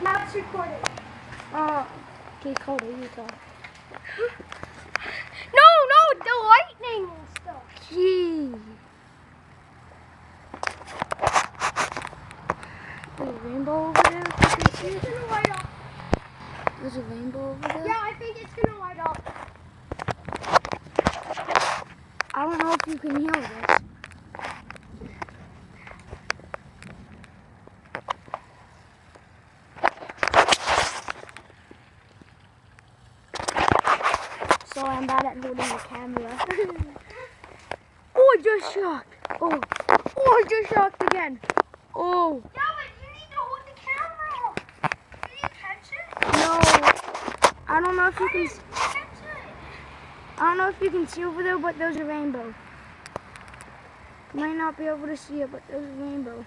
Now it's recording. Okay, Cody, you talk. No, the lightning and stuff. Gee. There's a rainbow over there. You can see It's it. gonna light up. There's a rainbow over there. Yeah, I think it's gonna light up. I don't know if you can hear this. So I'm bad at holding the camera. Oh, I just shocked. Oh, I just shocked again. Oh, Yeah, but you need to hold the camera. Did you catch it? no. I don't know if you can. Catch it. I don't know if you can see over there, but there's a rainbow. You might not be able to see it, but there's a rainbow.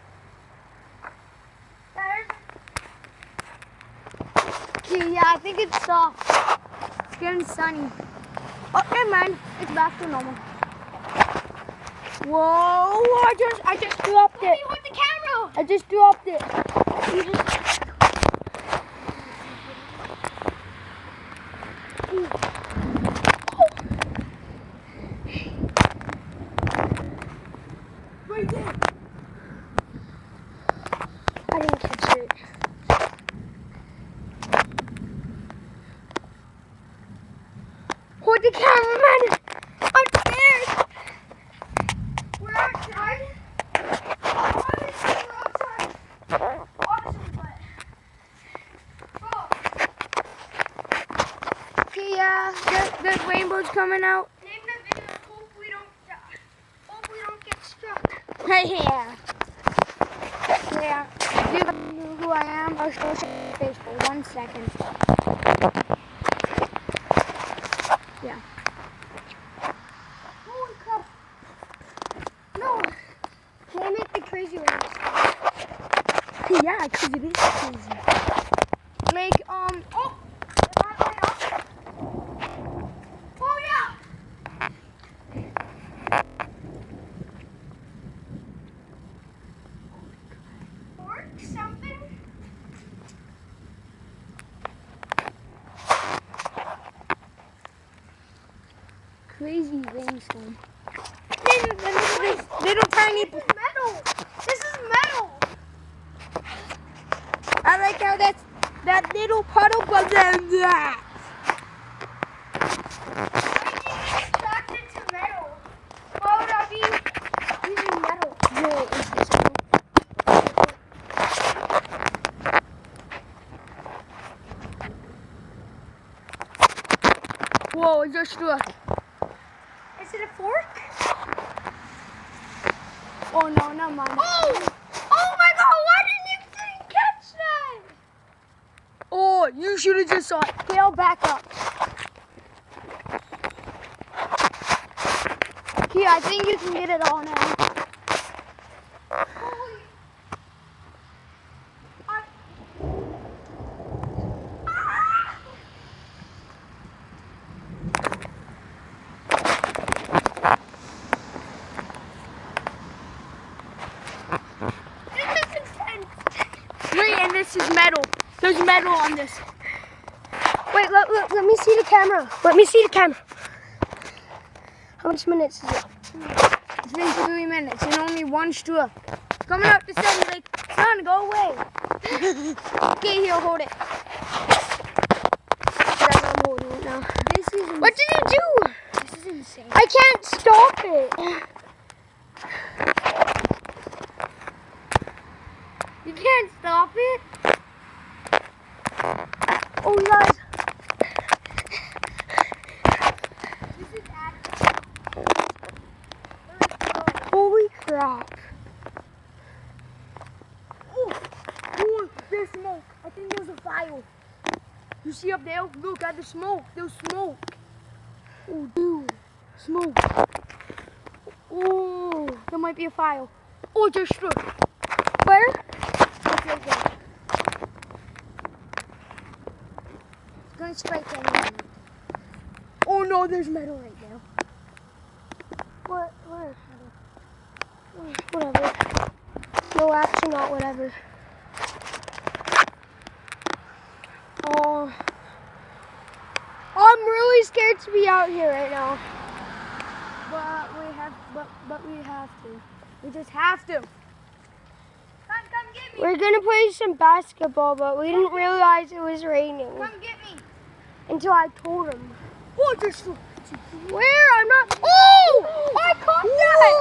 Okay, yeah, I think it's soft. It's getting sunny. Oh, never mind. It's back to normal. Whoa! I just dropped Let it. me hold the camera. I just dropped it. You just. Right there. I didn't catch it. Hold the camera, man. I'm scared. We're outside. Obviously, we're outside. Obviously, but. Oh, Okay, yeah, there's rainbows coming out. name the video. Hope we don't die. Hope we don't get struck. Yeah. Yeah. Do you know who I am? I'll show you my face for 1 second. Yeah. Holy crap. No. Name it the crazy ones. Yeah, because it is crazy. Like, Oh! Did that light up? Oh, yeah! Fork something? crazy rainstorm. Little tiny. This is metal! This is metal! I like how that little puddle goes in there. Why did you get attracted to metal? Why would I be using metal? Whoa, is this one? Whoa, I just threw a. Is it a fork? Oh no, not mine. Oh! Oh my god, why didn't you catch that? Oh, you should have just saw it. Okay, I'll back up. Okay, I think you can get it all now. Holy... Ah! This is intense. Wait, and this is metal. There's metal on this. Wait, let me see the camera. Let me see the camera. How much minutes is it? It's been 3 minutes and only one straw. Coming up the sun, he's like, son, go away. Okay, here, hold it. I'm holding it now. This is What did you do? This is insane. I can't stop it. You can't stop it. Oh, guys. This is Holy crap. Oh, there's smoke. I think there's a fire. You see up there? Look at the smoke. There's smoke. Oh, dude. Smoke. Oh, there might be a fire. Oh, just struck. Where? It's right there. It's going straight down. Oh no, there's metal right now. What? Where? Whatever. No, actually not whatever. scared to be out here right now. But we have to. We just have to. Come get me. We're gonna play some basketball, but we didn't realize it was raining Come get me. until I told him. Oh, there's Where? I'm not. Oh! I caught that!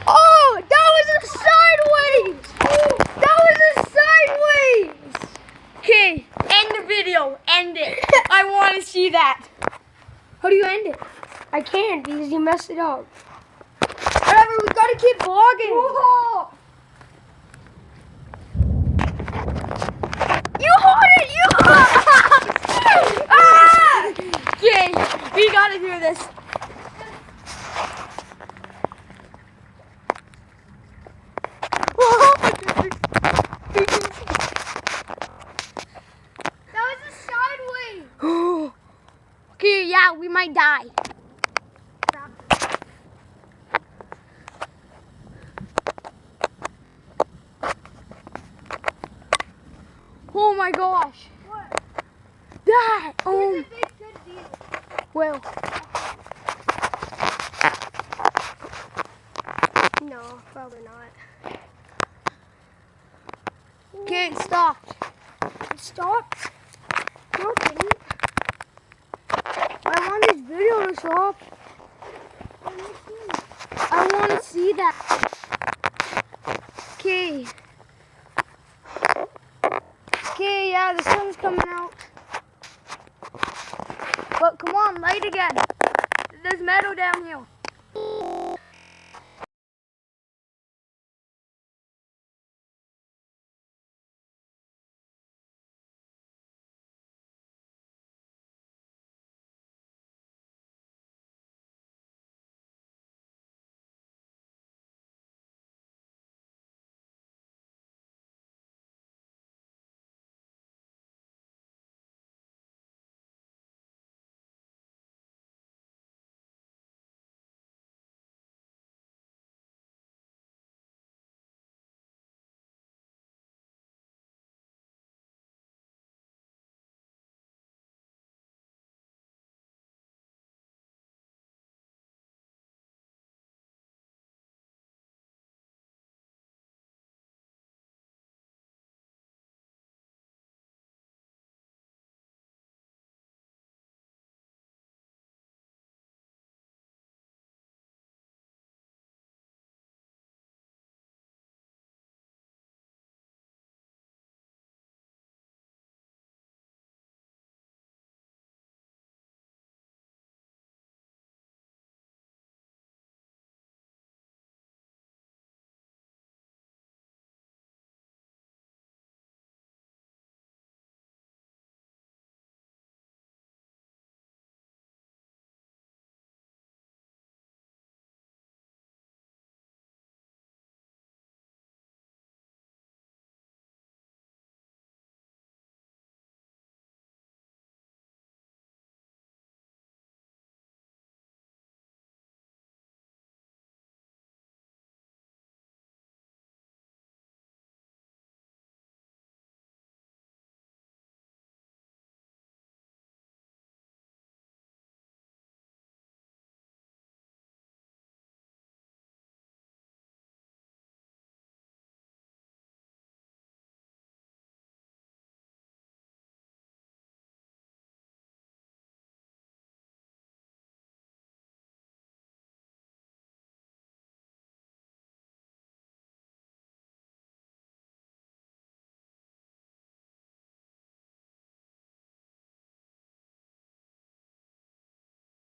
Oh! That was a sideways! That was a sideways! Okay, end the video. End it. I want to see that. How do you end it? I can't because you messed it up. Whatever, we gotta keep vlogging. Whoa. You hold it! You hold it! Ah! Okay, we gotta do this. That was a sideways. Okay, yeah, we might die. Oh my gosh. What? That. It's a big good deal. Well. No, probably not. Okay, it stopped. It stopped. No, it didn't. I want this video to stop. I want to see that. Okay. Okay, yeah, the sun's coming out. But come on, light again. There's metal down here.